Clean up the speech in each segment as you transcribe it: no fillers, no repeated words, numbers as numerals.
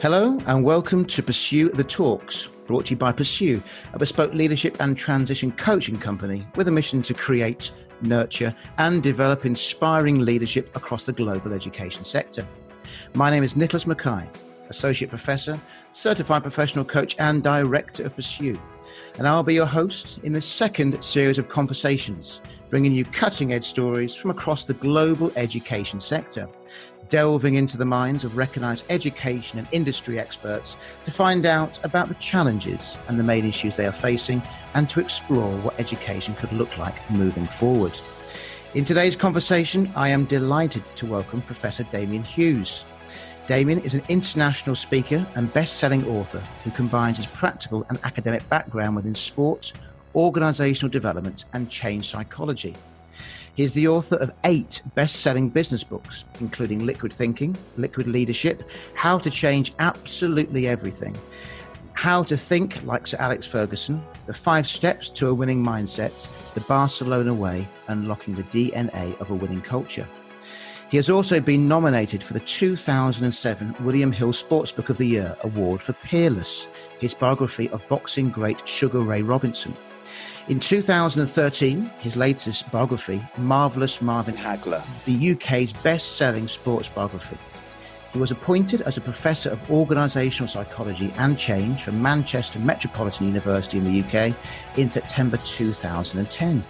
Hello and welcome to Pursue the Talks, brought to you by Pursue, a bespoke leadership and transition coaching company with a mission to create, nurture and develop inspiring leadership across the global education sector. My name is Nicholas Mackay, Associate Professor, Certified Professional Coach and Director of Pursue, and I'll be your host in the second series of conversations, bringing you cutting-edge stories from across the global education sector, delving into the minds of recognised education and industry experts to find out about the challenges and the main issues they are facing and to explore what education could look like moving forward. In today's conversation, I am delighted to welcome Professor Damian Hughes. Damian is an international speaker and best-selling author who combines his practical and academic background within sport, organisational development and change psychology. He is the author of 8 best-selling business books, including Liquid Thinking, Liquid Leadership, How to Change Absolutely Everything, How to Think Like Sir Alex Ferguson, The 5 Steps to a Winning Mindset, The Barcelona Way, Unlocking the DNA of a Winning Culture. He has also been nominated for the 2007 William Hill Sportsbook of the Year Award for Peerless, his biography of boxing great Sugar Ray Robinson. In 2013, his latest biography, Marvellous Marvin Hagler, the UK's best-selling sports biography. He was appointed as a Professor of Organisational Psychology and Change from Manchester Metropolitan University in the UK in September 2010.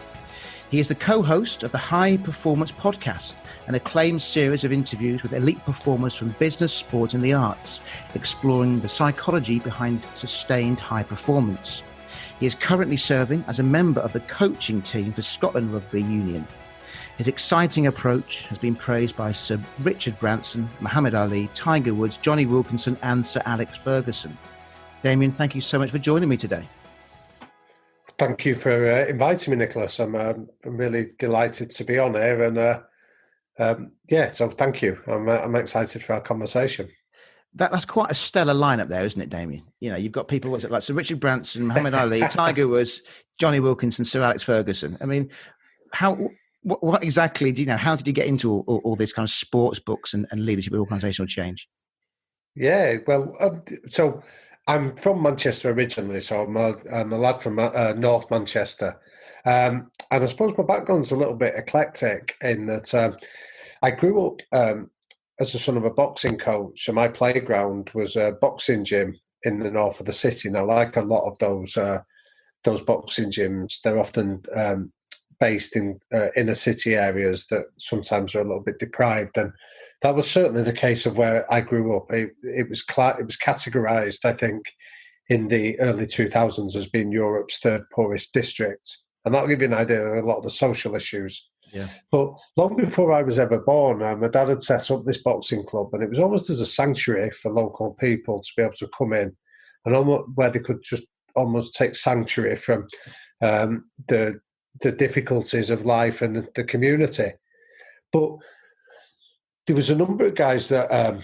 He is the co-host of the High Performance Podcast, an acclaimed series of interviews with elite performers from business, sport and the arts, exploring the psychology behind sustained high performance. He is currently serving as a member of the coaching team for Scotland Rugby Union. His exciting approach has been praised by Sir Richard Branson, Muhammad Ali, Tiger Woods, Jonny Wilkinson and Sir Alex Ferguson. Damian, thank you so much for joining me today. Thank you for inviting me, Nicholas. I'm really delighted to be on here and so thank you. I'm excited for our conversation. That's quite a stellar lineup there, isn't it, Damian? You know, you've got people, what's it like, Sir Richard Branson, Muhammad Ali, Tiger Woods, Jonny Wilkinson, Sir Alex Ferguson. I mean, what exactly do you know? How did you get into all this kind of sports books and leadership and organisational change? Yeah, well, so I'm from Manchester originally, so I'm a lad from North Manchester. And I suppose my background's a little bit eclectic in that I grew up as the son of a boxing coach, so my playground was a boxing gym in the north of the city. Now, like a lot of those boxing gyms, they're often based in inner city areas that sometimes are a little bit deprived, and that was certainly the case of where I grew up. It was categorised, I think, in the early 2000s as being Europe's third poorest district, and that'll give you an idea of a lot of the social issues. Yeah. But long before I was ever born, my dad had set up this boxing club, and it was almost as a sanctuary for local people to be able to come in, and almost where they could just almost take sanctuary from the difficulties of life and the community. But there was a number of guys that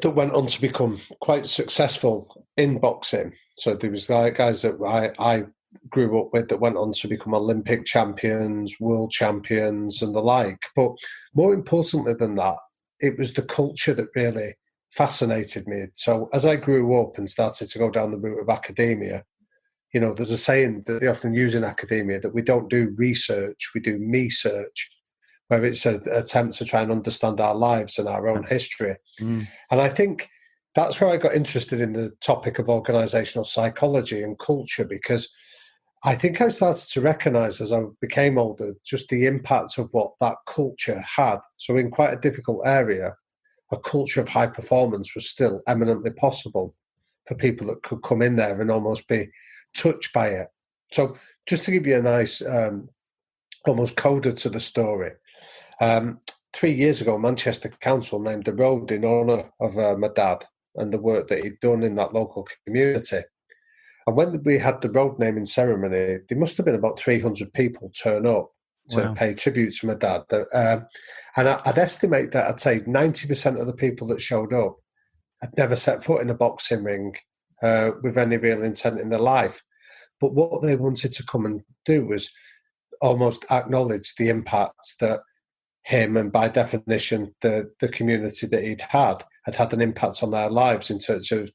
went on to become quite successful in boxing. So there was guys that I grew up with that went on to become Olympic champions, world champions and the like. But more importantly than that, it was the culture that really fascinated me. So as I grew up and started to go down the route of academia, you know, there's a saying that they often use in academia that we don't do research, we do me-search, where it's an attempt to try and understand our lives and our own history. And I think that's where I got interested in the topic of organisational psychology and culture, because I think I started to recognise as I became older just the impact of what that culture had. So in quite a difficult area, a culture of high performance was still eminently possible for people that could come in there and almost be touched by it. So just to give you a nice almost coda to the story, 3 years ago, Manchester Council named a road in honour of my dad and the work that he'd done in that local community. And when we had the road naming ceremony, there must have been about 300 people turn up to pay tribute to my dad. And I'd estimate that I'd say 90% of the people that showed up had never set foot in a boxing ring with any real intent in their life. But what they wanted to come and do was almost acknowledge the impact that him and by definition the community that he'd had had had an impact on their lives in terms of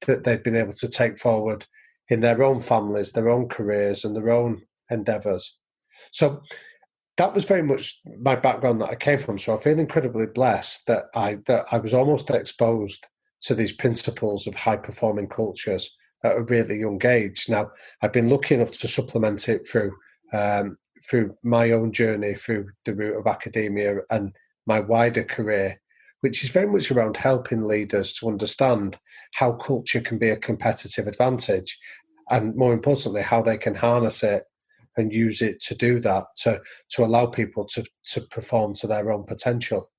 that they've been able to take forward in their own families, their own careers, and their own endeavours. So that was very much my background that I came from. So I feel incredibly blessed that I was almost exposed to these principles of high-performing cultures at a really young age. Now, I've been lucky enough to supplement it through my own journey, through the route of academia and my wider career, which is very much around helping leaders to understand how culture can be a competitive advantage, and more importantly, how they can harness it and use it to do that, to allow people to perform to their own potential.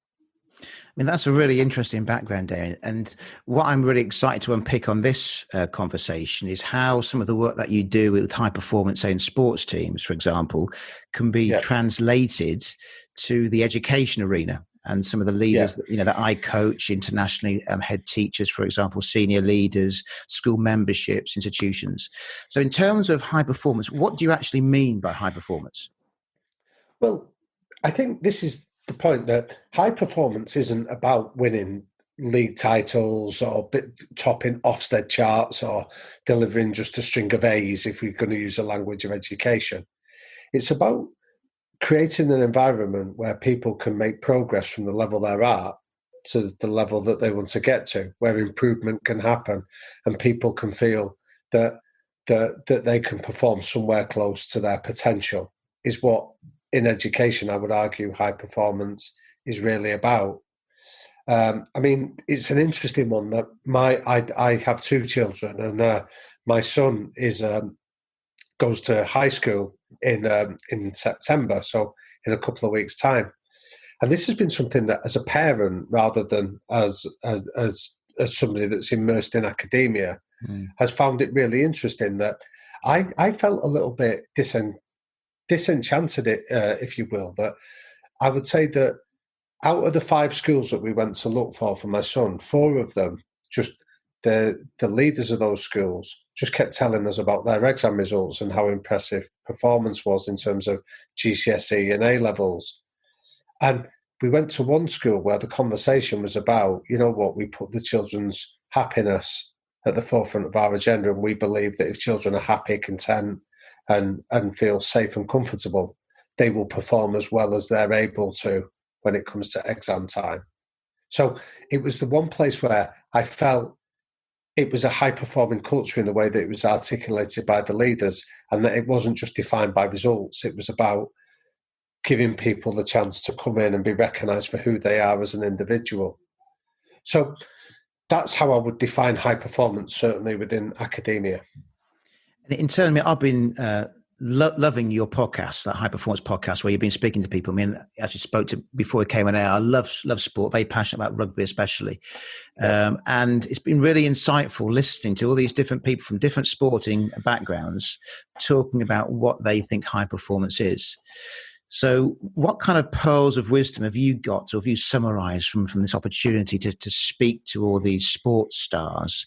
I mean, that's a really interesting background, Darren. And what I'm really excited to unpick on this conversation is how some of the work that you do with high performance, say in sports teams, for example, can be translated to the education arena. And some of the leaders that I coach internationally, head teachers, for example, senior leaders, school memberships, institutions. So in terms of high performance, what do you actually mean by high performance? Well, I think this is the point, that high performance isn't about winning league titles or topping Ofsted charts or delivering just a string of A's, if we're going to use the language of education. It's about creating an environment where people can make progress from the level they're at to the level that they want to get to, where improvement can happen and people can feel that they can perform somewhere close to their potential, is what in education I would argue high performance is really about. I mean, it's an interesting one that I have two children, and my son goes to high school in September, so in a couple of weeks' time. And this has been something that, as a parent, rather than as somebody that's immersed in academia, has found it really interesting. That I felt a little bit disenchanted, if you will. That I would say that out of the 5 schools that we went to look for my son, 4 of them, just the leaders of those schools just kept telling us about their exam results and how impressive performance was in terms of GCSE and A levels. And we went to one school where the conversation was about, you know what, we put the children's happiness at the forefront of our agenda, and we believe that if children are happy, content, and feel safe and comfortable, they will perform as well as they're able to when it comes to exam time. So it was the one place where I felt it was a high-performing culture in the way that it was articulated by the leaders, and that it wasn't just defined by results. It was about giving people the chance to come in and be recognised for who they are as an individual. So that's how I would define high performance, certainly within academia. In terms of, I've been loving your podcast, that high performance podcast, where you've been speaking to people. I mean, as you spoke to before we came on air, I love sport, very passionate about rugby especially. And it's been really insightful listening to all these different people from different sporting backgrounds talking about what they think high performance is. So what kind of pearls of wisdom have you got, or have you summarised from this opportunity to speak to all these sports stars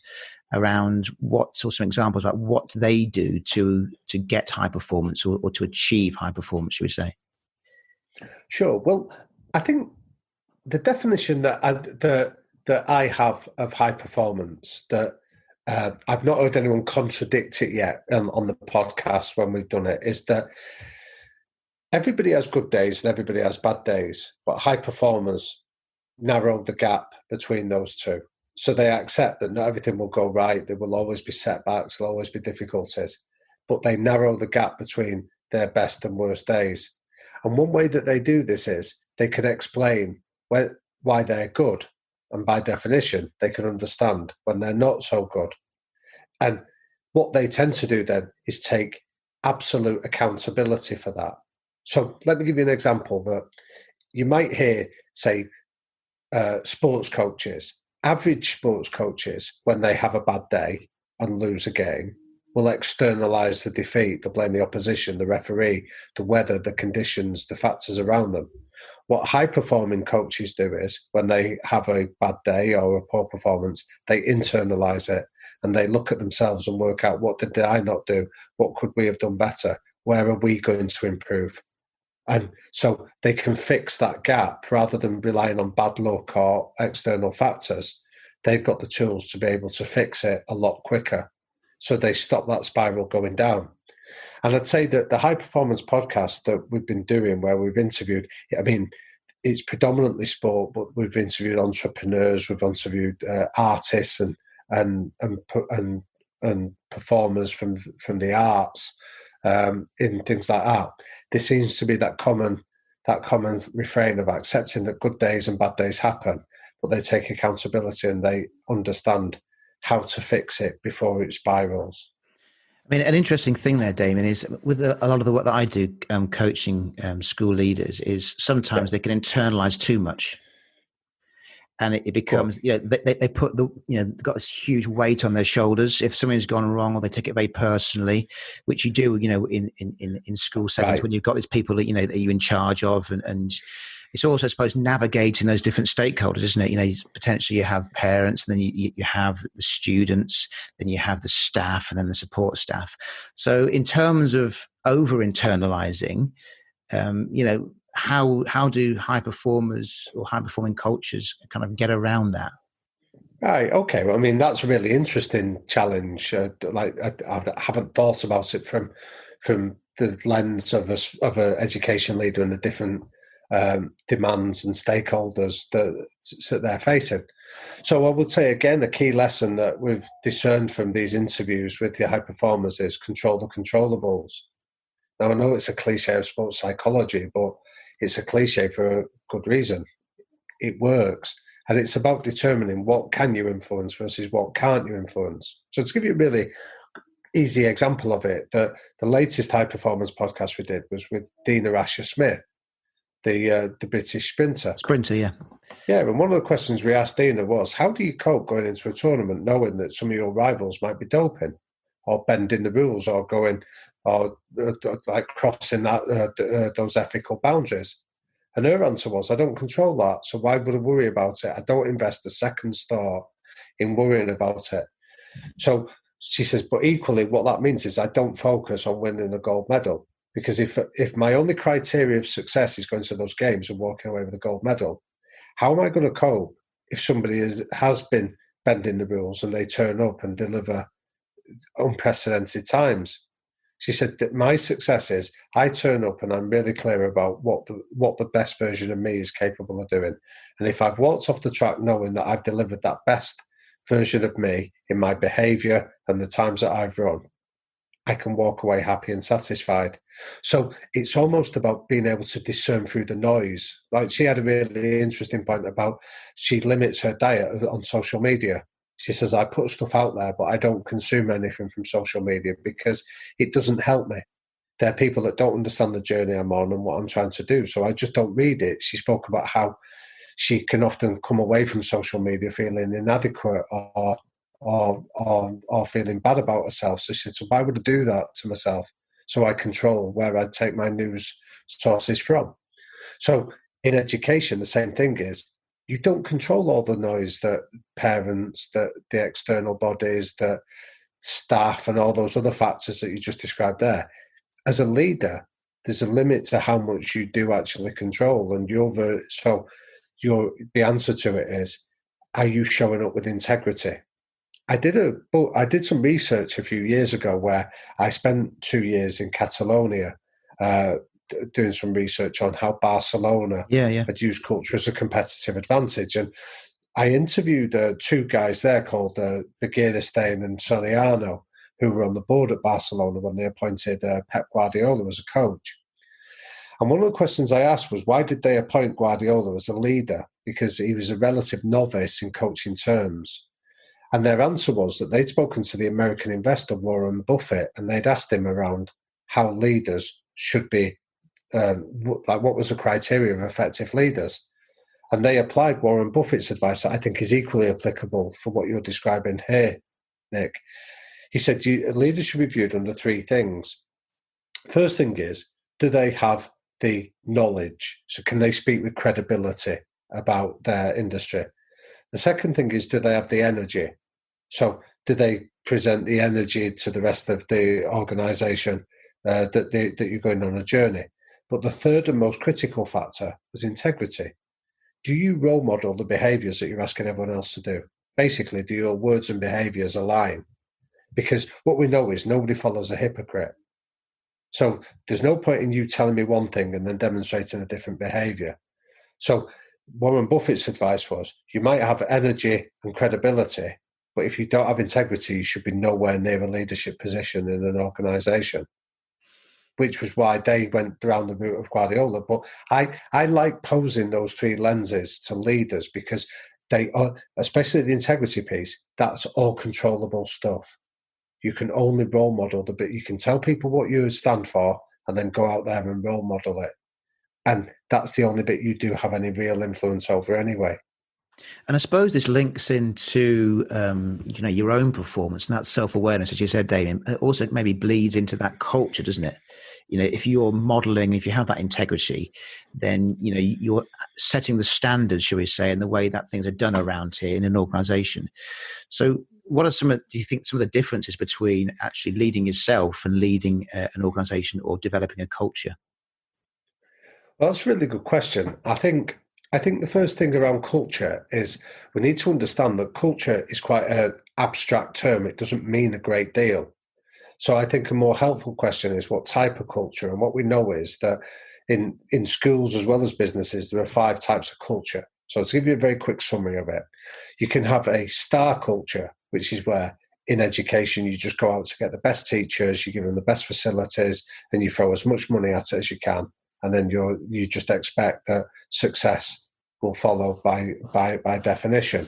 around what, or some examples about what they do to get high performance or to achieve high performance, should we say? Sure. Well, I think the definition that I have of high performance, that I've not heard anyone contradict it yet on the podcast when we've done it, is that everybody has good days and everybody has bad days, but high performers narrow the gap between those two. So they accept that not everything will go right. There will always be setbacks, there'll always be difficulties, but they narrow the gap between their best and worst days. And one way that they do this is they can explain why they're good. And by definition, they can understand when they're not so good. And what they tend to do then is take absolute accountability for that. So let me give you an example that you might hear, say, sports coaches. Average sports coaches, when they have a bad day and lose a game, will externalise the defeat. They'll blame the opposition, the referee, the weather, the conditions, the factors around them. What high-performing coaches do is, when they have a bad day or a poor performance, they internalise it and they look at themselves and work out, what did I not do? What could we have done better? Where are we going to improve? And so they can fix that gap rather than relying on bad luck or external factors. they've got the tools to be able to fix it a lot quicker. So they stop that spiral going down. And I'd say that the high performance podcast that we've been doing, where we've interviewed, I mean, it's predominantly sport, but we've interviewed entrepreneurs, we've interviewed artists and performers from the arts, in things like that. There seems to be that common refrain of accepting that good days and bad days happen, but they take accountability and they understand how to fix it before it spirals. I mean, an interesting thing there, Damien, is with a lot of the work that I do, coaching school leaders, is sometimes they can internalize too much. And it becomes, they put got this huge weight on their shoulders if something's gone wrong, or they take it very personally, which you do, in school settings, right, when you've got these people that you're in charge of, and it's also, I suppose, navigating those different stakeholders, isn't it? Potentially you have parents, and then you have the students, then you have the staff, and then the support staff. So in terms of over-internalizing, how do high performers or high performing cultures kind of get around that? Right. Okay. Well, I mean, that's a really interesting challenge. I haven't thought about it from the lens of a education leader and the different demands and stakeholders that they're facing. So I would say, again, a key lesson that we've discerned from these interviews with the high performers is control the controllables. Now, I know it's a cliche of sports psychology, but it's a cliche for a good reason. It works. And it's about determining what can you influence versus what can't you influence. So to give you a really easy example of it, the latest high performance podcast we did was with Dina Asher-Smith, the British sprinter. Yeah. Yeah, and one of the questions we asked Dina was, how do you cope going into a tournament knowing that some of your rivals might be doping or bending the rules or going or like crossing those ethical boundaries? And her answer was, I don't control that, so why would I worry about it? I don't invest a second thought in worrying about it. So she says, but equally what that means is I don't focus on winning a gold medal, because if my only criteria of success is going to those games and walking away with a gold medal, how am I going to cope if somebody has been bending the rules and they turn up and deliver unprecedented times? She said that my success is I turn up and I'm really clear about what the best version of me is capable of doing. And if I've walked off the track knowing that I've delivered that best version of me in my behaviour and the times that I've run, I can walk away happy and satisfied. So it's almost about being able to discern through the noise. Like, she had a really interesting point about she limits her diet on social media. She says, I put stuff out there, but I don't consume anything from social media because it doesn't help me. There are people that don't understand the journey I'm on and what I'm trying to do, so I just don't read it. She spoke about how she can often come away from social media feeling inadequate or feeling bad about herself. So she said, so why would I do that to myself? So I control where I take my news sources from. So in education, the same thing is, you don't control all the noise that parents, that the external bodies, that staff, and all those other factors that you just described there. As a leader, there's a limit to how much you do actually control. And the answer to it is, are you showing up with integrity? I did some research a few years ago where I spent 2 years in Catalonia doing some research on how Barcelona had used culture as a competitive advantage. And I interviewed two guys there called Begirstein and Soriano, who were on the board at Barcelona when they appointed Pep Guardiola as a coach. And one of the questions I asked was, why did they appoint Guardiola as a leader? Because he was a relative novice in coaching terms. And their answer was that they'd spoken to the American investor Warren Buffett, and they'd asked him around how leaders should be, what was the criteria of effective leaders. And they applied Warren Buffett's advice that I think is equally applicable for what you're describing here, Nick. He said, leaders should be viewed under three things. First thing is, do they have the knowledge? So can they speak with credibility about their industry? The second thing is, do they have the energy? So do they present the energy to the rest of the organisation that you're going on a journey? But the third and most critical factor is integrity. Do you role model the behaviours that you're asking everyone else to do? basically, do your words and behaviours align? Because what we know is nobody follows a hypocrite. So there's no point in you telling me one thing and then demonstrating a different behaviour. So Warren Buffett's advice was, you might have energy and credibility, but if you don't have integrity, you should be nowhere near a leadership position in an organisation, which was why they went down the route of Guardiola. But I like posing those three lenses to leaders because they are, especially the integrity piece, that's all controllable stuff. You can only role model the bit. You can tell people what you stand for and then go out there and role model it. And that's the only bit you do have any real influence over anyway. And I suppose this links into, your own performance and that self-awareness, as you said, Damien. It also maybe bleeds into that culture, doesn't it? If you're modeling, if you have that integrity, then, you're setting the standards, shall we say, in the way that things are done around here in an organization. So what are do you think some of the differences between actually leading yourself and leading an organization or developing a culture? Well, that's a really good question. I think the first thing around culture is we need to understand that culture is quite an abstract term. It doesn't mean a great deal. So I think a more helpful question is what type of culture. And what we know is that in schools as well as businesses, there are 5 types of culture. So to give you a very quick summary of it, you can have a star culture, which is where in education you just go out to get the best teachers, you give them the best facilities, and you throw as much money at it as you can. And then you just expect that success will follow by definition.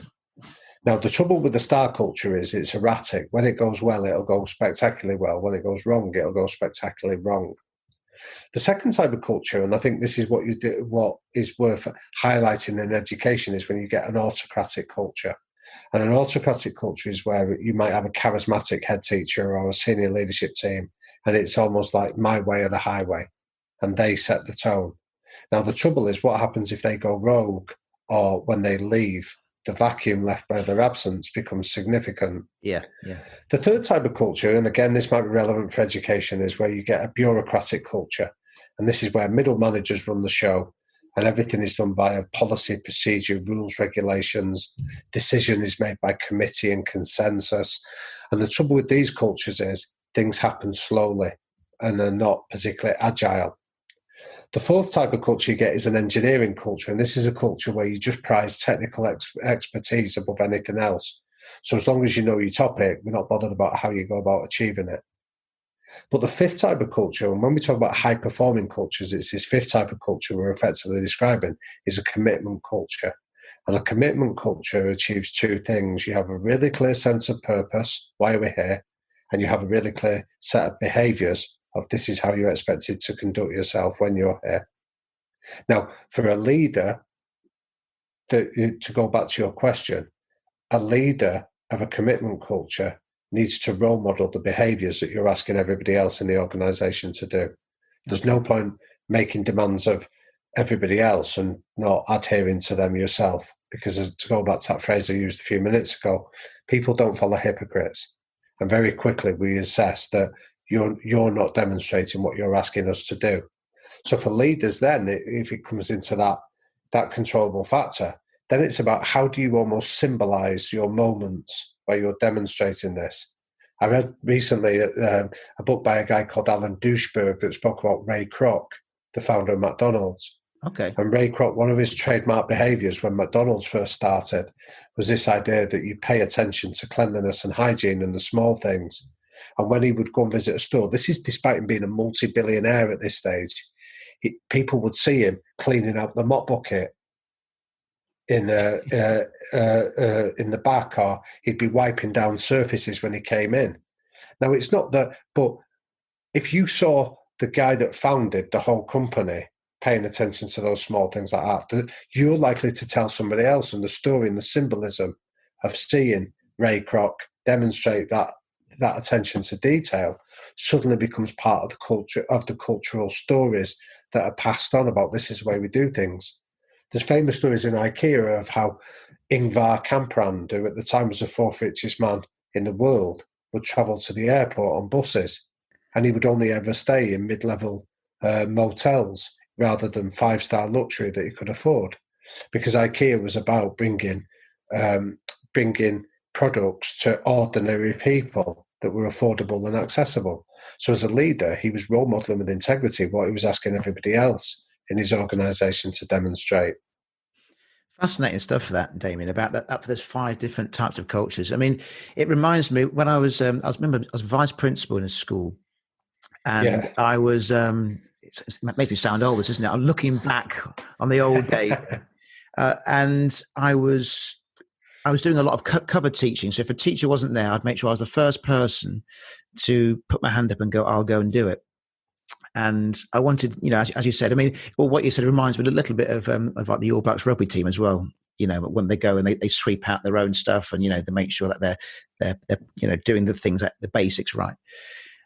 Now, the trouble with the star culture is it's erratic. When it goes well, it'll go spectacularly well. When it goes wrong, it'll go spectacularly wrong. The second type of culture, and I think this is what is worth highlighting in education, is when you get an autocratic culture. And an autocratic culture is where you might have a charismatic head teacher or a senior leadership team, and it's almost like my way or the highway, and they set the tone. Now, the trouble is what happens if they go rogue or when they leave. The vacuum left by their absence becomes significant. Yeah. The third type of culture, and again, this might be relevant for education, is where you get a bureaucratic culture. And this is where middle managers run the show and everything is done by a policy, procedure, rules, regulations. Decision is made by committee and consensus. And the trouble with these cultures is things happen slowly and are not particularly agile. The fourth type of culture you get is an engineering culture, and this is a culture where you just prize technical expertise above anything else. So as long as you know your topic, we're not bothered about how you go about achieving it. But the fifth type of culture, and when we talk about high-performing cultures, it's this fifth type of culture we're effectively describing, is a commitment culture. And a commitment culture achieves 2 things. You have a really clear sense of purpose, why are we here? And you have a really clear set of behaviours of this is how you're expected to conduct yourself when you're here. Now, for a leader, to go back to your question, a leader of a commitment culture needs to role model the behaviours that you're asking everybody else in the organisation to do. There's no point making demands of everybody else and not adhering to them yourself, because to go back to that phrase I used a few minutes ago, people don't follow hypocrites. And very quickly we assess that you're not demonstrating what you're asking us to do. So for leaders then, if it comes into that controllable factor, then it's about how do you almost symbolize your moments where you're demonstrating this. I read recently a book by a guy called Alan Doucheberg that spoke about Ray Kroc, the founder of McDonald's. Okay. And Ray Kroc, one of his trademark behaviours when McDonald's first started was this idea that you pay attention to cleanliness and hygiene and the small things. And when he would go and visit a store, this is despite him being a multi-billionaire at this stage, people would see him cleaning out the mop bucket in the back, or he'd be wiping down surfaces when he came in. Now, it's not that, but if you saw the guy that founded the whole company paying attention to those small things like that, you're likely to tell somebody else, and the story and the symbolism of seeing Ray Kroc demonstrate that attention to detail suddenly becomes part of the culture, of the cultural stories that are passed on about this is the way we do things. There's famous stories in IKEA of how Ingvar Kamprad, who at the time was the 4th richest man in the world, would travel to the airport on buses, and he would only ever stay in mid-level motels rather than 5-star luxury that he could afford, because IKEA was about bringing bringing products to ordinary people that were affordable and accessible. So as a leader, he was role modelling with integrity what he was asking everybody else in his organisation to demonstrate. Fascinating stuff for that, Damien, about that. There's 5 different types of cultures. I mean, it reminds me when I was vice principal in a school, and I was. It makes me sound old, doesn't it? I'm looking back on the old days, and I was doing a lot of cover teaching. So if a teacher wasn't there, I'd make sure I was the first person to put my hand up and go, "I'll go and do it." And I wanted, as you said, I mean, well, what you said reminds me a little bit of like the All Blacks rugby team as well. When they go and they sweep out their own stuff, and they make sure that they're doing the things, the basics right.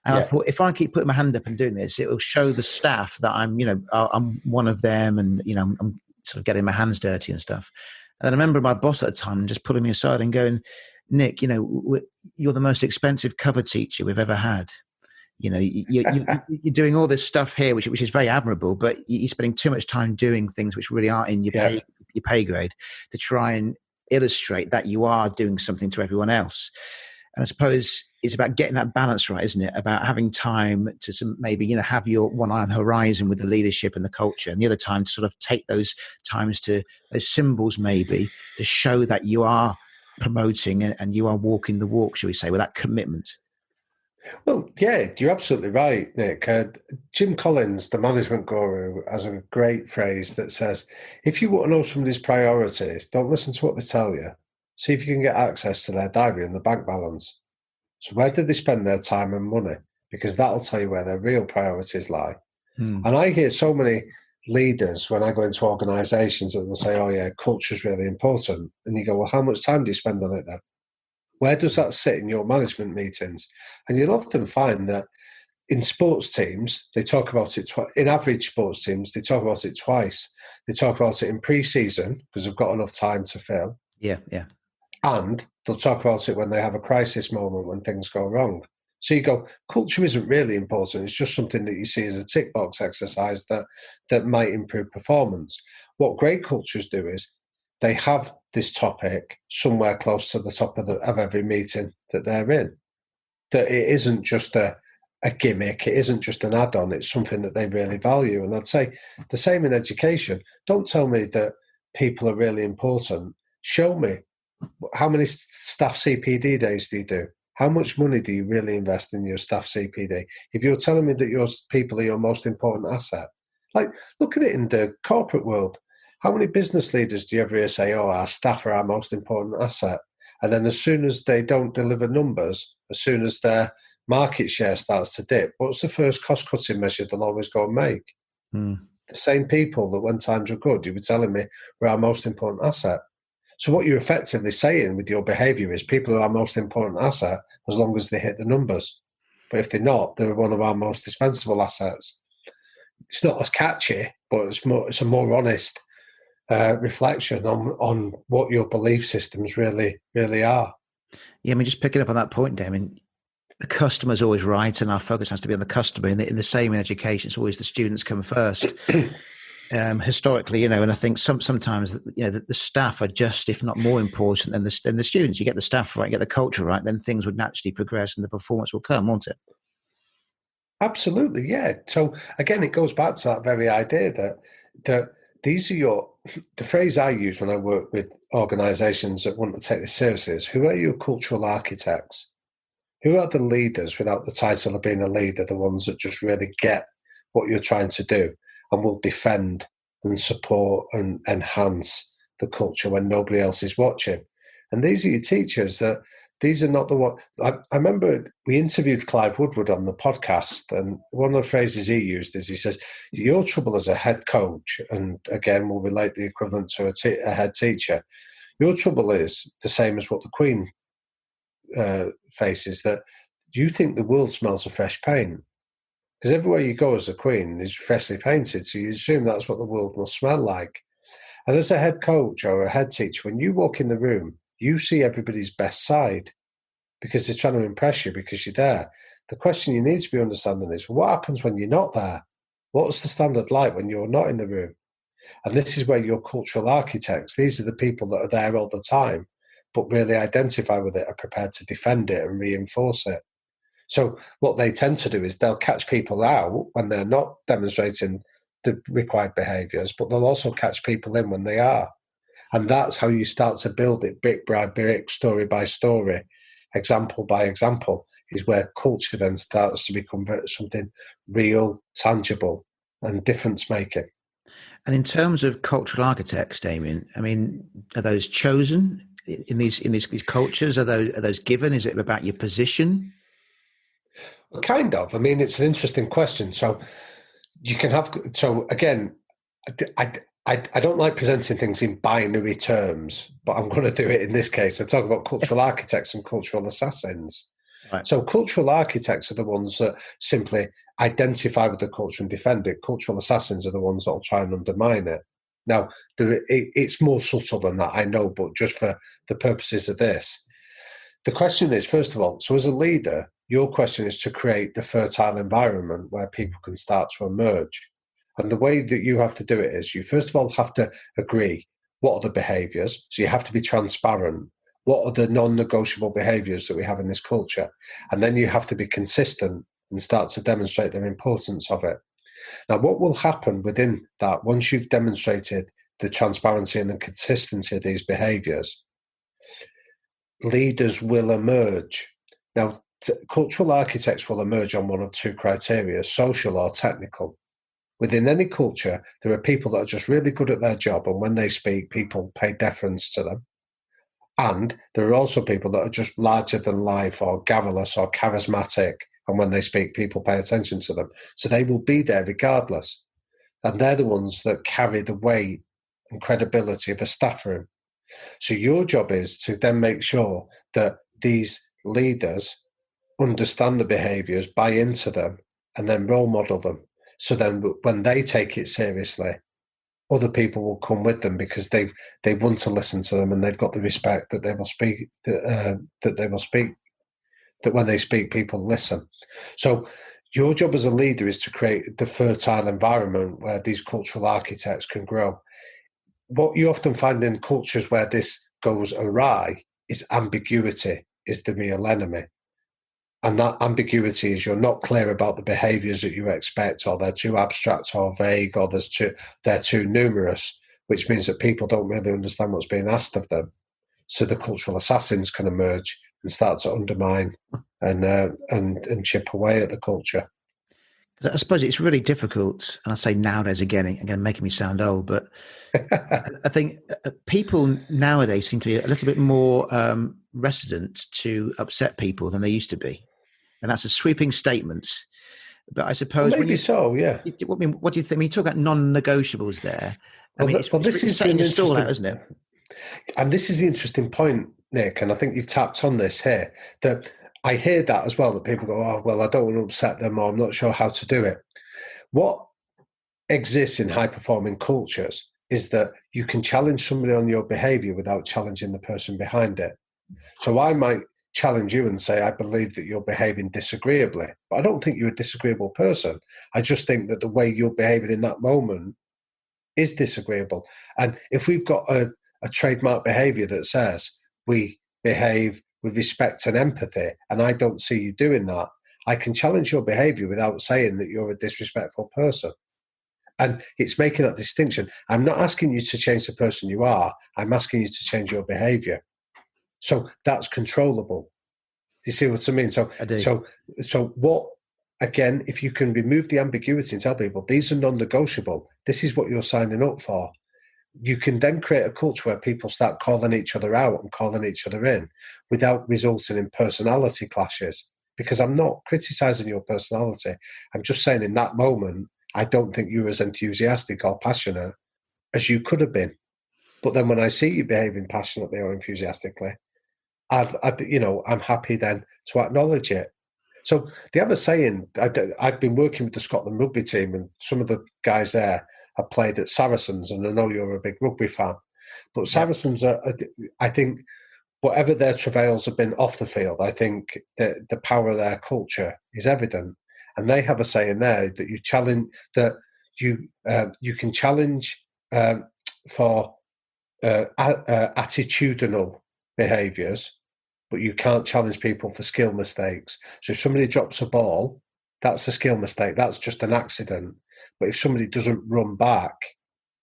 And I thought, if I keep putting my hand up and doing this, it will show the staff that I'm one of them, and I'm sort of getting my hands dirty and stuff. And then I remember my boss at the time just pulling me aside and going, "Nick, you're the most expensive cover teacher we've ever had. You're doing all this stuff here, which is very admirable, but you're spending too much time doing things which really aren't in your pay grade to try and illustrate that you are doing something to everyone else." And I suppose it's about getting that balance right, isn't it? About having time to maybe, have your one eye on the horizon with the leadership and the culture, and the other time to sort of take those times to those symbols maybe to show that you are promoting and you are walking the walk, shall we say, with that commitment. Well, yeah, you're absolutely right, Nick. Jim Collins, the management guru, has a great phrase that says, if you want to know somebody's priorities, don't listen to what they tell you. See if you can get access to their diary and the bank balance. So where did they spend their time and money? Because that'll tell you where their real priorities lie. And I hear so many leaders when I go into organisations that they'll say, oh yeah, culture's really important. And you go, well, how much time do you spend on it then? Where does that sit in your management meetings? And you'll often find that in sports teams, they talk about it in average sports teams, they talk about it twice. They talk about it in pre-season because they've got enough time to fill. Yeah. And they'll talk about it when they have a crisis moment, when things go wrong. So you go, culture isn't really important. It's just something that you see as a tick box exercise that might improve performance. What great cultures do is they have this topic somewhere close to the top of every meeting that they're in. That it isn't just a gimmick, it isn't just an add-on, it's something that they really value. And I'd say the same in education. Don't tell me that people are really important. Show me. How many staff CPD days do you do? How much money do you really invest in your staff CPD? If you're telling me that your people are your most important asset, like look at it in the corporate world. How many business leaders do you ever hear say, oh, our staff are our most important asset? And then as soon as they don't deliver numbers, as soon as their market share starts to dip, what's the first cost-cutting measure they'll always go and make? The same people that when times were good, you were telling me were our most important asset. So what you're effectively saying with your behaviour is people are our most important asset as long as they hit the numbers. But if they're not, they're one of our most dispensable assets. It's not as catchy, but it's a more honest reflection on what your belief systems really are. Yeah, I mean, just picking up on that point, Damien, the customer's always right, and our focus has to be on the customer. In the same in education, it's always the students come first. Historically, and I think sometimes the staff are just, if not more important than the students. You get the staff right, you get the culture right, then things would naturally progress and the performance will come, won't it? Absolutely, yeah. So again, it goes back to that very idea that these are the phrase I use when I work with organisations that want to take this seriously is, who are your cultural architects? Who are the leaders without the title of being a leader, the ones that just really get what you're trying to do and will defend and support and enhance the culture when nobody else is watching? And these are your teachers. These are not the one. I remember we interviewed Clive Woodward on the podcast, and one of the phrases he used is, he says, your trouble as a head coach, and again, we'll relate the equivalent to a head teacher, your trouble is the same as what the Queen faces, that you think the world smells of fresh paint. Because everywhere you go as a Queen is freshly painted, so you assume that's what the world will smell like. And as a head coach or a head teacher, when you walk in the room, you see everybody's best side because they're trying to impress you because you're there. The question you need to be understanding is, what happens when you're not there? What's the standard like when you're not in the room? And this is where your cultural architects, these are the people that are there all the time. but really identify with it, are prepared to defend it and reinforce it. So what they tend to do is they'll catch people out when they're not demonstrating the required behaviours, but they'll also catch people in when they are. And that's how you start to build it brick by brick, story by story, example by example, is where culture then starts to become something real, tangible, and difference making. And in terms of cultural architects, Damian, I mean, are those chosen in these cultures? Are those given? Is it about your position? Kind of. I mean, it's an interesting question. So you can have. So again, I don't like presenting things in binary terms, but I'm going to do it in this case. I talk about cultural architects and cultural assassins. Right. So cultural architects are the ones that simply identify with the culture and defend it. Cultural assassins are the ones that will try and undermine it. Now, it's more subtle than that, I know, but just for the purposes of this, the question is, first of all, so as a leader, your question is to create the fertile environment where people can start to emerge. And the way that you have to do it is you first of all have to agree what are the behaviours. So you have to be transparent. What are the non-negotiable behaviours that we have in this culture? And then you have to be consistent and start to demonstrate the importance of it. Now, what will happen within that, once you've demonstrated the transparency and the consistency of these behaviours, leaders will emerge. Now, cultural architects will emerge on one of two criteria, social or technical. Within any culture, there are people that are just really good at their job, and when they speak, people pay deference to them. And there are also people that are just larger than life or garrulous or charismatic, and when they speak, people pay attention to them. So they will be there regardless. And they're the ones that carry the weight and credibility of a staff room. So your job is to then make sure that these leaders understand the behaviours, buy into them, and then role model them. So then when they take it seriously, other people will come with them because they want to listen to them, and they've got the respect that they will speak, that when they speak, people listen. So your job as a leader is to create the fertile environment where these cultural architects can grow. What you often find in cultures where this goes awry is ambiguity is the real enemy. And that ambiguity is you're not clear about the behaviours that you expect, or they're too abstract or vague, or they're too numerous, which means that people don't really understand what's being asked of them. So the cultural assassins can emerge and start to undermine and chip away at the culture. I suppose it's really difficult, and I say nowadays again, making me sound old, but I think people nowadays seem to be a little bit more reticent to upset people than they used to be. And that's a sweeping statement. But I suppose maybe so, yeah. I mean, what do you think? I mean, you talk about non-negotiables there. This is setting a stall out, isn't it? And this is the interesting point, Nick, and I think you've tapped on this here, that I hear that as well, that people go, oh, well, I don't want to upset them, or I'm not sure how to do it. What exists in high-performing cultures is that you can challenge somebody on your behaviour without challenging the person behind it. So I might challenge you and say, I believe that you're behaving disagreeably, but I don't think you're a disagreeable person. I just think that the way you're behaving in that moment is disagreeable. And if we've got a trademark behaviour that says we behave with respect and empathy, and I don't see you doing that, I can challenge your behaviour without saying that you're a disrespectful person. And it's making that distinction. I'm not asking you to change the person you are. I'm asking you to change your behaviour. So that's controllable. Do you see what I mean? I do. So what, again, if you can remove the ambiguity and tell people these are non-negotiable, this is what you're signing up for, you can then create a culture where people start calling each other out and calling each other in without resulting in personality clashes. Because I'm not criticising your personality. I'm just saying in that moment, I don't think you're as enthusiastic or passionate as you could have been. But then when I see you behaving passionately or enthusiastically, I'm happy then to acknowledge it. So the other saying, I've been working with the Scotland rugby team, and some of the guys there have played at Saracens, and I know you're a big rugby fan. But Saracens, I think, whatever their travails have been off the field, I think that the power of their culture is evident. And they have a saying there that you challenge, that you can challenge for attitudinal behaviours, but you can't challenge people for skill mistakes. So if somebody drops a ball, that's a skill mistake. That's just an accident. But if somebody doesn't run back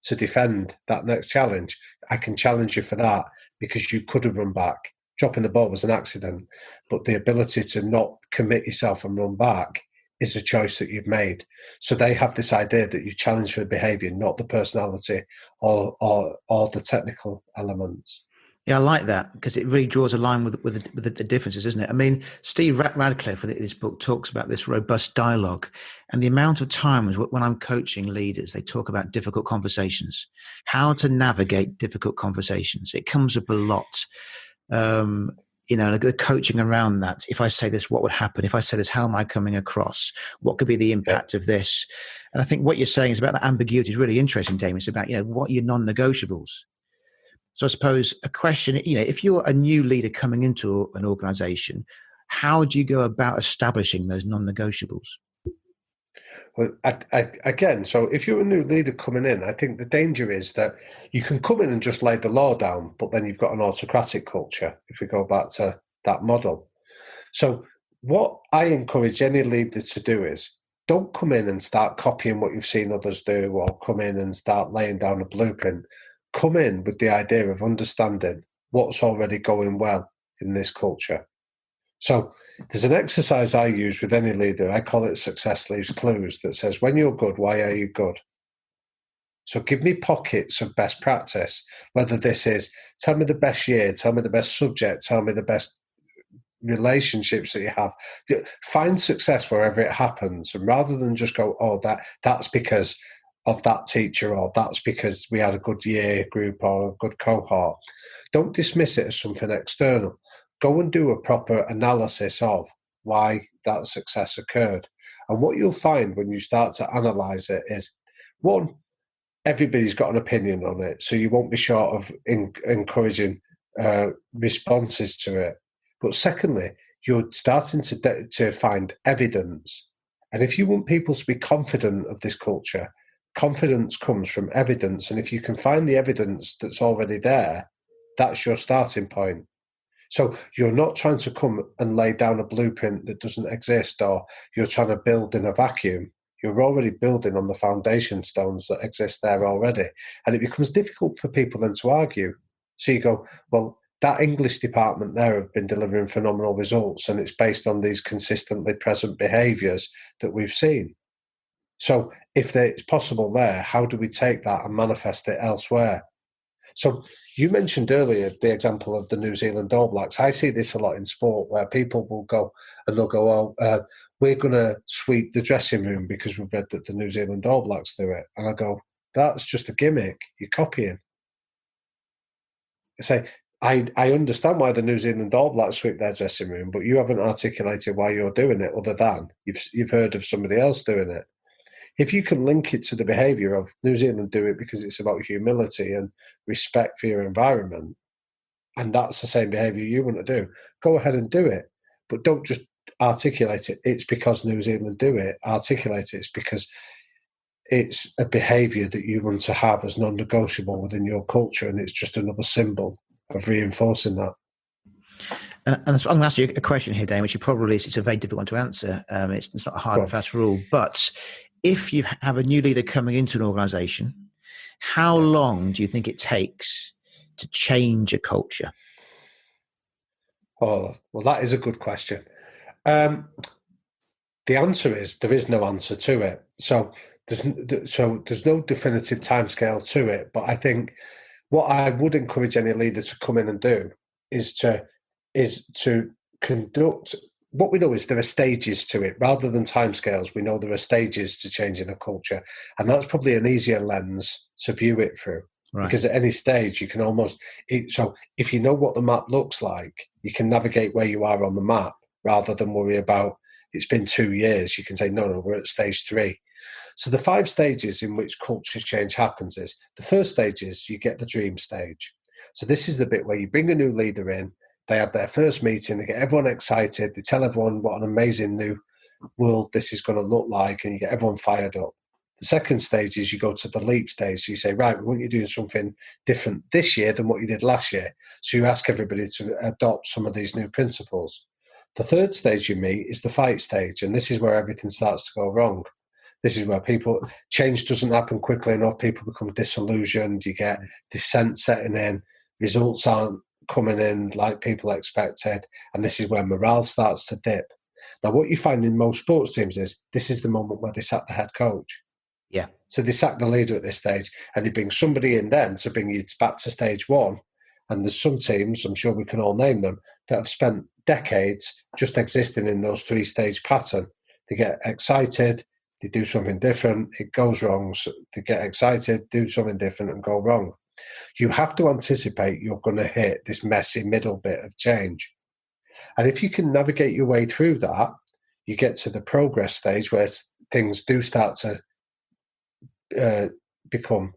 to defend that next challenge, I can challenge you for that because you could have run back. Dropping the ball was an accident, but the ability to not commit yourself and run back is a choice that you've made. So they have this idea that you challenge for behaviour, not the personality or the technical elements. Yeah, I like that because it really draws a line with the differences, isn't it? I mean, Steve Radcliffe in this book talks about this robust dialogue, and the amount of times when I'm coaching leaders, they talk about difficult conversations, how to navigate difficult conversations. It comes up a lot. The coaching around that. If I say this, what would happen? If I say this, how am I coming across? What could be the impact of this? And I think what you're saying is about that ambiguity is really interesting, Damien. It's about, what are your non-negotiables? So I suppose a question, if you're a new leader coming into an organization, how do you go about establishing those non-negotiables? Well, again, so if you're a new leader coming in, I think the danger is that you can come in and just lay the law down, but then you've got an autocratic culture, if we go back to that model. So what I encourage any leader to do is don't come in and start copying what you've seen others do or come in and start laying down a blueprint. Come in with the idea of understanding what's already going well in this culture. So there's an exercise I use with any leader. I call it Success Leaves Clues that says, when you're good, why are you good? So give me pockets of best practice, whether this is tell me the best year, tell me the best subject, tell me the best relationships that you have. Find success wherever it happens. And rather than just go, oh, that's because of that teacher, or that's because we had a good year group or a good cohort. Don't dismiss it as something external. Go and do a proper analysis of why that success occurred. And what you'll find when you start to analyse it is, one, everybody's got an opinion on it, so you won't be short of encouraging responses to it. But secondly, you're starting to find evidence. And if you want people to be confident of this culture, confidence comes from evidence. And if you can find the evidence that's already there, that's your starting point. So you're not trying to come and lay down a blueprint that doesn't exist, or you're trying to build in a vacuum. You're already building on the foundation stones that exist there already. And it becomes difficult for people then to argue. So you go, well, that English department there have been delivering phenomenal results, and it's based on these consistently present behaviours that we've seen. So if it's possible there, how do we take that and manifest it elsewhere? So you mentioned earlier the example of the New Zealand All Blacks. I see this a lot in sport where people will go and they'll go, oh, we're going to sweep the dressing room because we've read that the New Zealand All Blacks do it. And I go, that's just a gimmick. You're copying. I say, I understand why the New Zealand All Blacks sweep their dressing room, but you haven't articulated why you're doing it other than you've heard of somebody else doing it. If you can link it to the behaviour of New Zealand do it because it's about humility and respect for your environment, and that's the same behaviour you want to do, go ahead and do it. But don't just articulate it. It's because New Zealand do it. Articulate it. It's because it's a behaviour that you want to have as non-negotiable within your culture, and it's just another symbol of reinforcing that. And I'm going to ask you a question here, Dan, which you probably, it's a very difficult one to answer. It's not a hard and fast rule, but if you have a new leader coming into an organisation, how long do you think it takes to change a culture? Oh, well, that is a good question. The answer is there is no answer to it. So there's no definitive timescale to it. But I think what I would encourage any leader to come in and do is to conduct. What we know is there are stages to it. Rather than timescales, we know there are stages to changing a culture. And that's probably an easier lens to view it through. Right. Because at any stage, you can so if you know what the map looks like, you can navigate where you are on the map rather than worry about it's been 2 years. You can say, no, we're at stage 3. So the 5 stages in which culture change happens is, the first stage is you get the dream stage. So this is the bit where you bring a new leader in, they have their first meeting, they get everyone excited, they tell everyone what an amazing new world this is going to look like, and you get everyone fired up. The second stage is you go to the leap stage. So you say, right, we want you doing something different this year than what you did last year. So you ask everybody to adopt some of these new principles. The third stage you meet is the fight stage. And this is where everything starts to go wrong. This is where change doesn't happen quickly enough. People become disillusioned. You get dissent setting in. Results aren't coming in like people expected. And this is where morale starts to dip. Now, what you find in most sports teams is this is the moment where they sack the head coach. Yeah. So they sack the leader at this stage, and they bring somebody in then to bring you back to stage one. And there's some teams, I'm sure we can all name them, that have spent decades just existing in those three-stage pattern. They get excited, they do something different, it goes wrong. So they get excited, do something different, and go wrong. You have to anticipate you're going to hit this messy middle bit of change. And if you can navigate your way through that, you get to the progress stage where things do start to become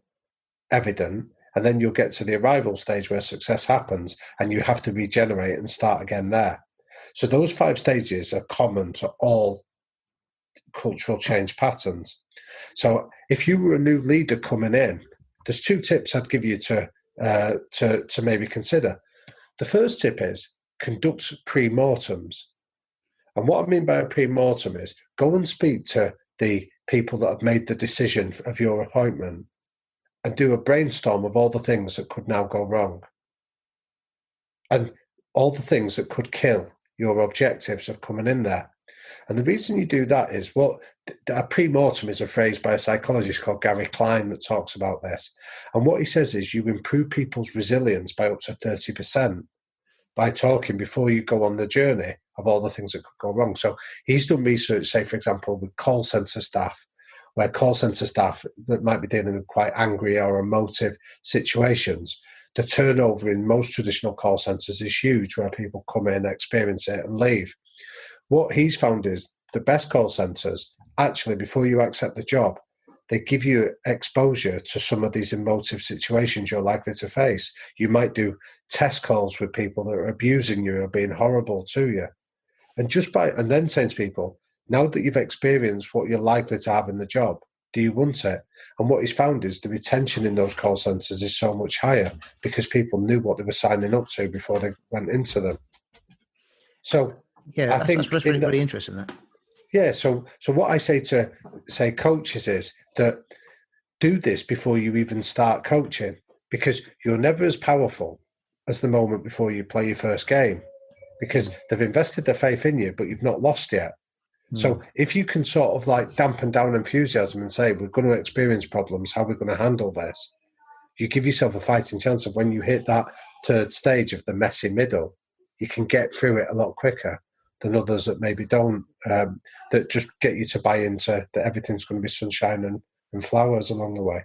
evident, and then you'll get to the arrival stage where success happens, and you have to regenerate and start again there. So those 5 stages are common to all cultural change patterns. So if you were a new leader coming in, there's 2 tips I'd give you to maybe consider. The first tip is conduct pre-mortems. And what I mean by a pre-mortem is go and speak to the people that have made the decision of your appointment and do a brainstorm of all the things that could now go wrong and all the things that could kill your objectives of coming in there. And the reason you do that is a pre-mortem is a phrase by a psychologist called Gary Klein that talks about this. And what he says is you improve people's resilience by up to 30% by talking before you go on the journey of all the things that could go wrong. So he's done research, say, for example, with call centre staff, where call centre staff that might be dealing with quite angry or emotive situations. The turnover in most traditional call centres is huge, where people come in, experience it and leave. What he's found is the best call centres, actually, before you accept the job, they give you exposure to some of these emotive situations you're likely to face. You might do test calls with people that are abusing you or being horrible to you. And then saying to people, now that you've experienced what you're likely to have in the job, do you want it? And what he's found is the retention in those call centres is so much higher because people knew what they were signing up to before they went into them. So yeah, that's really interesting. That. Yeah. So what I say to coaches is that do this before you even start coaching, because you're never as powerful as the moment before you play your first game, because they've invested their faith in you, but you've not lost yet. So if you can sort of like dampen down enthusiasm and say, we're going to experience problems, how are we going to handle this? You give yourself a fighting chance of when you hit that third stage of the messy middle, you can get through it a lot quicker than others that maybe don't, that just get you to buy into that everything's going to be sunshine and flowers along the way.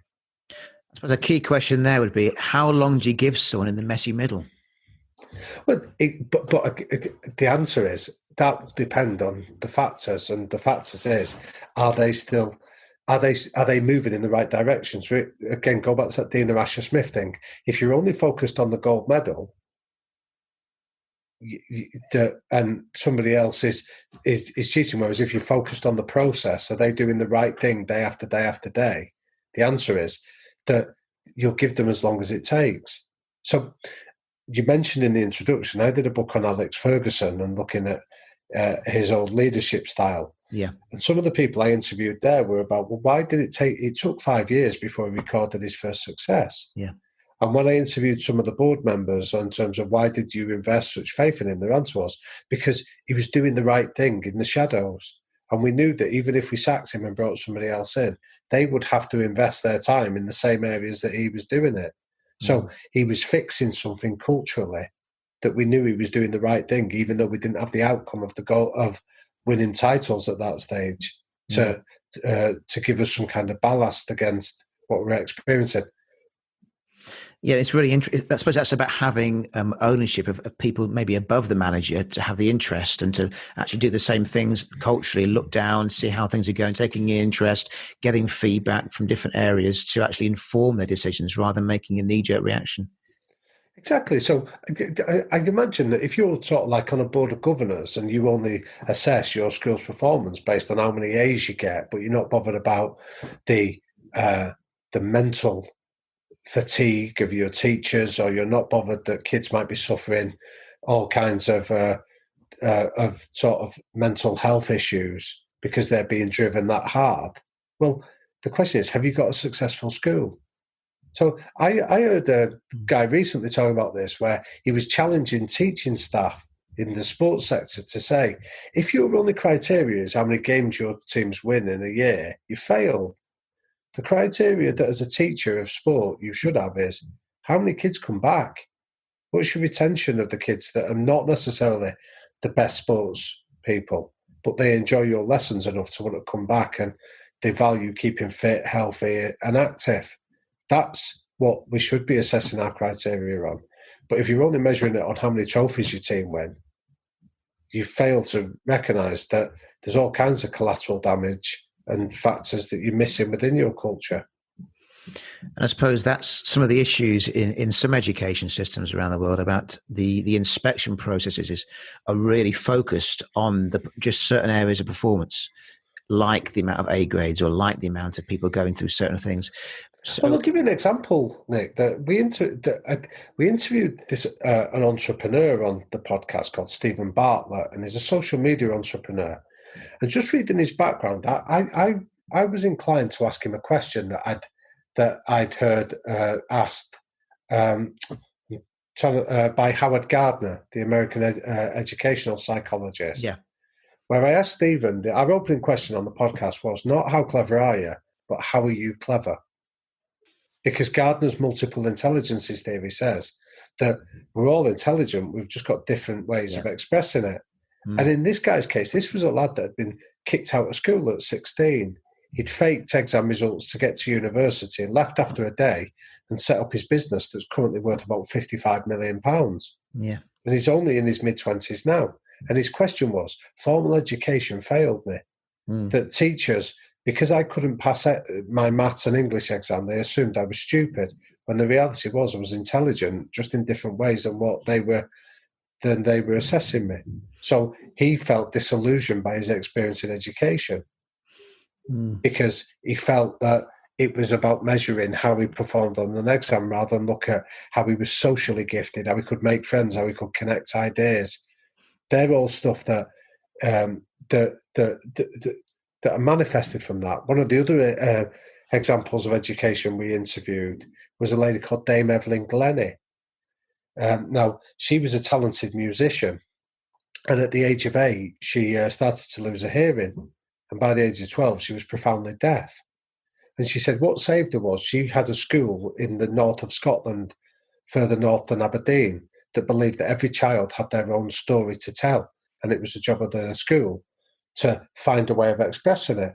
I suppose a key question there would be, how long do you give someone in the messy middle? Well, the answer is that will depend on the factors, and the factors is, are they moving in the right direction? So again, go back to that Dean Asher Smith thing. If you're only focused on the gold medal, and somebody else is cheating, whereas if you're focused on the process, are they doing the right thing day after day after day? The answer is that you'll give them as long as it takes. So you mentioned in the introduction, I did a book on Alex Ferguson and looking at his old leadership style. Yeah. And some of the people I interviewed there were about, well, why did it took 5 years before he recorded his first success. Yeah. And when I interviewed some of the board members in terms of why did you invest such faith in him, their answer was because he was doing the right thing in the shadows. And we knew that even if we sacked him and brought somebody else in, they would have to invest their time in the same areas that he was doing it. So he was fixing something culturally that we knew he was doing the right thing, even though we didn't have the outcome of the goal of winning titles at that stage to give us some kind of ballast against what we're experiencing. Yeah, it's really interesting. I suppose that's about having ownership of people maybe above the manager to have the interest and to actually do the same things culturally, look down, see how things are going, taking interest, getting feedback from different areas to actually inform their decisions rather than making a knee-jerk reaction. Exactly. So I imagine that if you're sort of like on a board of governors and you only assess your school's performance based on how many A's you get, but you're not bothered about the uh, the mental fatigue of your teachers, or you're not bothered that kids might be suffering all kinds of sort of mental health issues because they're being driven that hard. Well, the question is, have you got a successful school? So I heard a guy recently talking about this, where he was challenging teaching staff in the sports sector to say, if your only criteria is how many games your teams win in a year, you failed. The criteria that as a teacher of sport you should have is how many kids come back? What's your retention of the kids that are not necessarily the best sports people, but they enjoy your lessons enough to want to come back and they value keeping fit, healthy, and active? That's what we should be assessing our criteria on. But if you're only measuring it on how many trophies your team win, you fail to recognise that there's all kinds of collateral damage and factors that you're missing within your culture. And I suppose that's some of the issues in some education systems around the world about the inspection processes are really focused on just certain areas of performance, like the amount of A grades or like the amount of people going through certain things. So, well, I'll give you an example, Nick. That we interviewed this an entrepreneur on the podcast called Stephen Bartlett, and he's a social media entrepreneur. And just reading his background, I was inclined to ask him a question that I'd heard asked by Howard Gardner, the American educational psychologist. Yeah. Where I asked Stephen, our opening question on the podcast was not how clever are you, but how are you clever? Because Gardner's multiple intelligences theory says that we're all intelligent, we've just got different ways of expressing it. And in this guy's case, this was a lad that had been kicked out of school at 16. He'd faked exam results to get to university and left after a day and set up his business that's currently worth about £55 million. Yeah. And he's only in his mid-20s now. And his question was, formal education failed me. That teachers, because I couldn't pass my maths and English exam, they assumed I was stupid, when the reality was I was intelligent, just in different ways than they were assessing me. So he felt disillusioned by his experience in education because he felt that it was about measuring how he performed on an exam rather than look at how he was socially gifted, how he could make friends, how he could connect ideas. They're all stuff that are manifested from that. One of the other examples of education we interviewed was a lady called Dame Evelyn Glennie. Now, she was a talented musician, and at the age of 8, she started to lose her hearing. And by the age of 12, she was profoundly deaf. And she said what saved her was she had a school in the north of Scotland, further north than Aberdeen, that believed that every child had their own story to tell. And it was the job of the school to find a way of expressing it.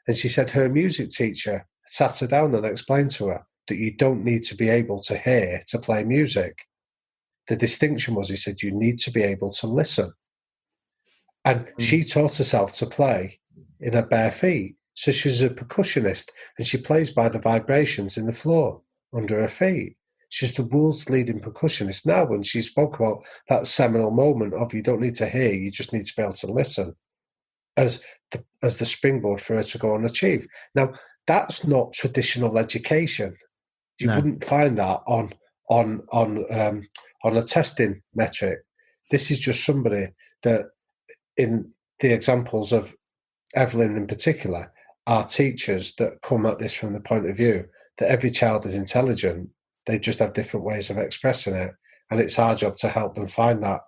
And she said her music teacher sat her down and explained to her that you don't need to be able to hear to play music. The distinction was, he said, you need to be able to listen. And she taught herself to play in her bare feet. So she's a percussionist and she plays by the vibrations in the floor under her feet. She's the world's leading percussionist now, when she spoke about that seminal moment of you don't need to hear, you just need to be able to listen, as the springboard for her to go and achieve. Now, that's not traditional education. You wouldn't find that on a testing metric. This is just somebody that, in the examples of Evelyn in particular, are teachers that come at this from the point of view that every child is intelligent. They just have different ways of expressing it, and it's our job to help them find that.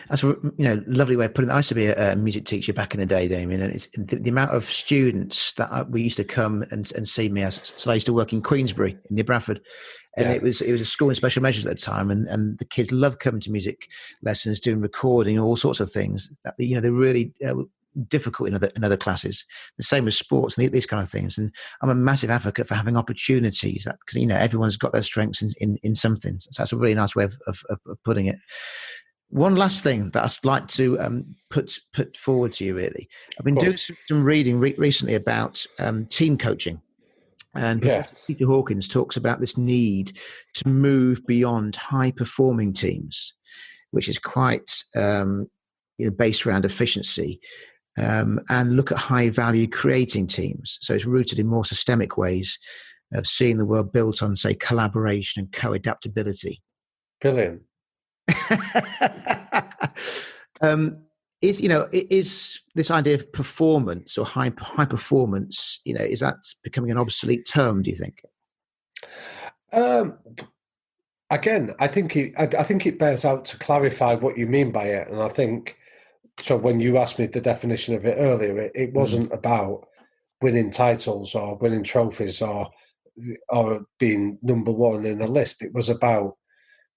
That's a lovely way of putting it. I used to be a music teacher back in the day, Damian, and it's the amount of students that we used to come and see me. So I used to work in Queensbury, Near Bradford, and it was a school in special measures at the time, and the kids loved coming to music lessons, doing recording, all sorts of things. They're really difficult in other classes. The same with sports and these kind of things. And I'm a massive advocate for having opportunities, because everyone's got their strengths in something. So that's a really nice way of putting it. One last thing that I'd like to put forward to you, really. I've been doing some reading recently about team coaching. And Yeah. Professor Peter Hawkins talks about this need to move beyond high-performing teams, which is quite based around efficiency, and look at high-value creating teams. So it's rooted in more systemic ways of seeing the world built on, say, collaboration and co-adaptability. Brilliant. Is this idea of performance or high performance, is that becoming an obsolete term, do you think? Again, I think it bears out to clarify what you mean by it. And I think, so when you asked me the definition of it earlier, it wasn't about winning titles or winning trophies or being number one in a list. It was about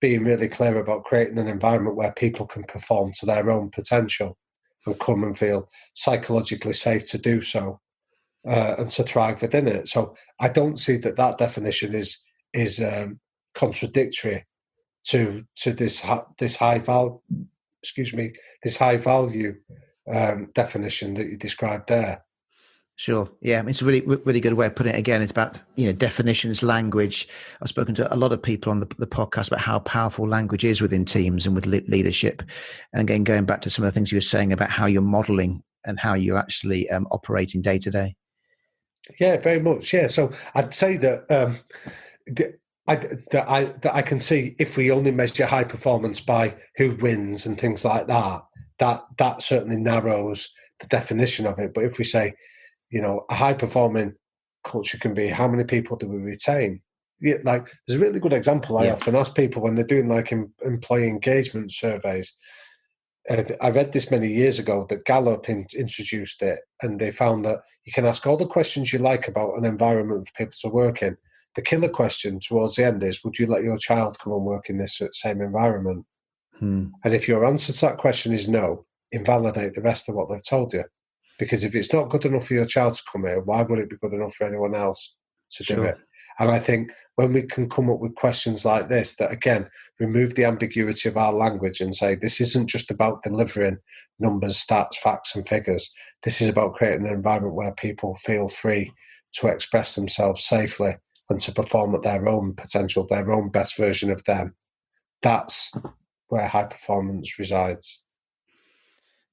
being really clear about creating an environment where people can perform to their own potential and come and feel psychologically safe to do so, and to thrive within it. So I don't see that definition is contradictory to this high value definition that you described there. Sure. Yeah, it's a really, really good way of putting it. Again, it's about definitions, language. I've spoken to a lot of people on the podcast about how powerful language is within teams and with leadership. And again, going back to some of the things you were saying about how you're modeling and how you're actually operating day to day. Yeah, very much. Yeah. So I'd say that I can see, if we only measure high performance by who wins and things like that certainly narrows the definition of it. But if we say, a high-performing culture can be, how many people do we retain? Yeah, there's a really good example I often ask people when they're doing employee engagement surveys. I read this many years ago that Gallup introduced it, and they found that you can ask all the questions you like about an environment for people to work in. The killer question towards the end is, would you let your child come and work in this same environment? And if your answer to that question is no, invalidate the rest of what they've told you. Because if it's not good enough for your child to come here, why would it be good enough for anyone else to do it? And I think when we can come up with questions like this, that again, remove the ambiguity of our language and say, this isn't just about delivering numbers, stats, facts, and figures. This is about creating an environment where people feel free to express themselves safely and to perform at their own potential, their own best version of them. That's where high performance resides.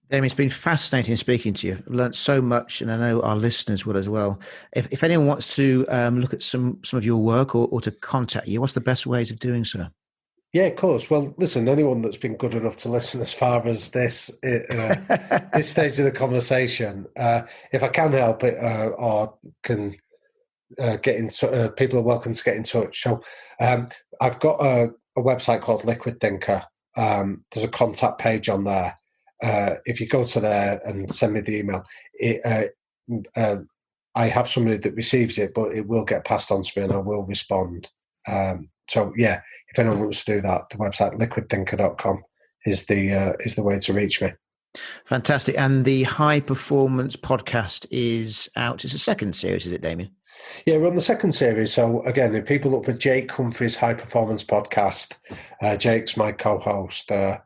Damian, it's been fascinating speaking to you. I've learned so much, and I know our listeners will as well. If anyone wants to look at some of your work or to contact you, what's the best ways of doing so? Yeah, of course. Well, listen, anyone that's been good enough to listen as far as this stage of the conversation, if I can help it or can get in touch, people are welcome to get in touch. So I've got a website called Liquid Thinker. There's a contact page on there. If you go to there and send me the email, I have somebody that receives it, but it will get passed on to me and I will respond. So yeah, if anyone wants to do that, the website liquidthinker.com is the way to reach me. Fantastic. And the High Performance podcast is out. It's a second series, is it, Damian? Yeah, we're on the second series. So again, if people look for Jake Humphrey's High Performance podcast, Jake's my co-host, and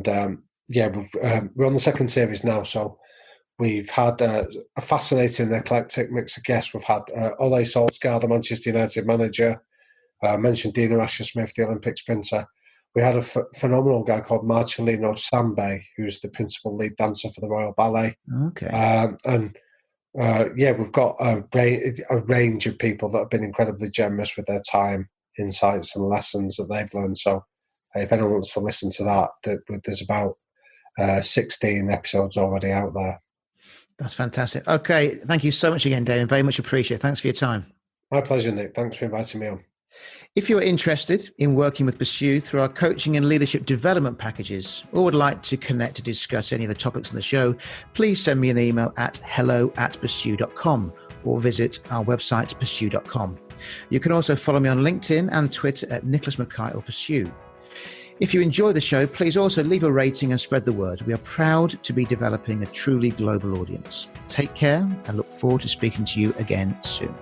we're on the second series now. So we've had a fascinating, eclectic mix of guests. We've had Ole Solskjaer, the Manchester United manager. Mentioned Dina Asher-Smith, the Olympic sprinter. We had a phenomenal guy called Marcellino Sambe, who's the principal lead dancer for the Royal Ballet. Okay. We've got a range of people that have been incredibly generous with their time, insights, and lessons that they've learned. So if anyone wants to listen to that, there's about 16 episodes already out there. That's fantastic. Okay. Thank you so much again, Damian. Very much appreciate it. Thanks for your time. My pleasure, Nick. Thanks for inviting me on. If you're interested in working with Pursue through our coaching and leadership development packages, or would like to connect to discuss any of the topics on the show, please send me an email at hello@pursue.com or visit our website, pursue.com. You can also follow me on LinkedIn and Twitter at Nicholas Mackay or Pursue. If you enjoy the show, please also leave a rating and spread the word. We are proud to be developing a truly global audience. Take care and look forward to speaking to you again soon.